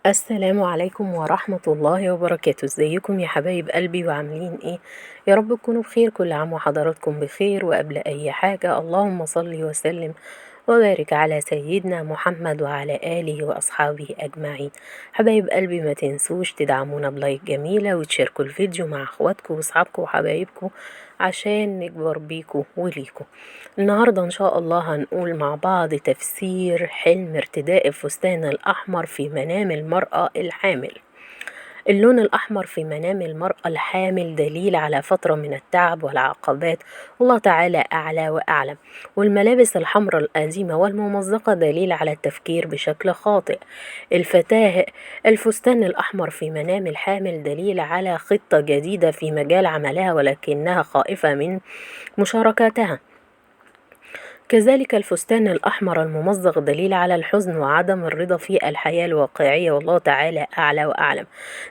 السلام عليكم ورحمة الله وبركاته. ازيكم يا حبايب قلبي وعاملين ايه؟ يا رب تكونوا بخير. كل عام وحضراتكم بخير. وقبل اي حاجة اللهم صل وسلم وبارك على سيدنا محمد وعلى آله وأصحابه أجمعين. حبايب قلبي ما تنسوش تدعمونا بلايك جميلة وتشاركوا الفيديو مع اخواتكم واصحابكم وحبايبكم عشان نكبر بيكم وليكم. النهاردة إن شاء الله هنقول مع بعض تفسير حلم ارتداء الفستان الأحمر في منام المرأة الحامل. اللون الأحمر في منام المرأة الحامل دليل على فترة من التعب والعقبات، والله تعالى أعلى وأعلم. والملابس الحمراء القديمة والممزقة دليل على التفكير بشكل خاطئ. الفتاة الفستان الأحمر في منام الحامل دليل على خطة جديدة في مجال عملها ولكنها خائفة من مشاركتها. كذلك الفستان الأحمر الممزق دليل على الحزن وعدم الرضا في الحياة الواقعية، والله تعالى أعلى وأعلم.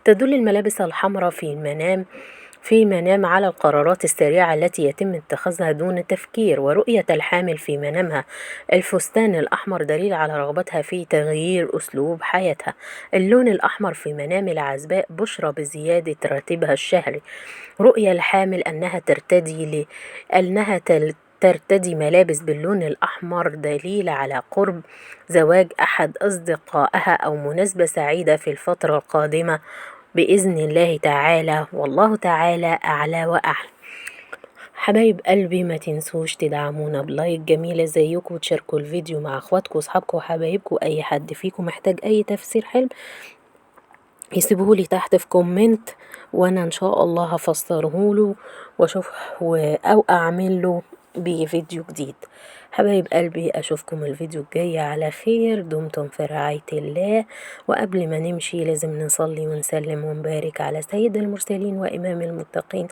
تدل الملابس الحمراء في منام على القرارات السريعة التي يتم اتخاذها دون تفكير. ورؤية الحامل في منامها الفستان الأحمر دليل على رغبتها في تغيير أسلوب حياتها. اللون الأحمر في منام العزباء بشرى بزيادة راتبها الشهري. رؤية الحامل أنها ترتدي ملابس باللون الأحمر دليل على قرب زواج أحد أصدقائها أو مناسبة سعيدة في الفترة القادمة بإذن الله تعالى، والله تعالى أعلى وأعلم. حبايب قلبي ما تنسوش تدعمونا بلايك جميلة زيكم وتشاركوا الفيديو مع اخواتكم واصحابكم وحبايبكم. أي حد فيكم محتاج أي تفسير حلم يسيبهولي تحت في كومنت، وانا ان شاء الله هفسرهوله واشوف او اعمله بفيديو جديد. حبايب قلبي اشوفكم الفيديو الجاي على خير. دمتم في رعاية الله. وقبل ما نمشي لازم نصلي ونسلم ونبارك على سيد المرسلين وامام المتقين،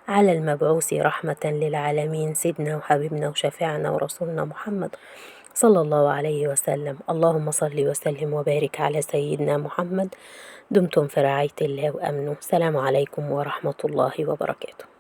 على المبعوث رحمة للعالمين، سيدنا وحبيبنا وشفيعنا ورسولنا محمد صلى الله عليه وسلم. اللهم صل وسلم وبارك على سيدنا محمد. دمتم في رعاية الله وأمنه. السلام عليكم ورحمة الله وبركاته.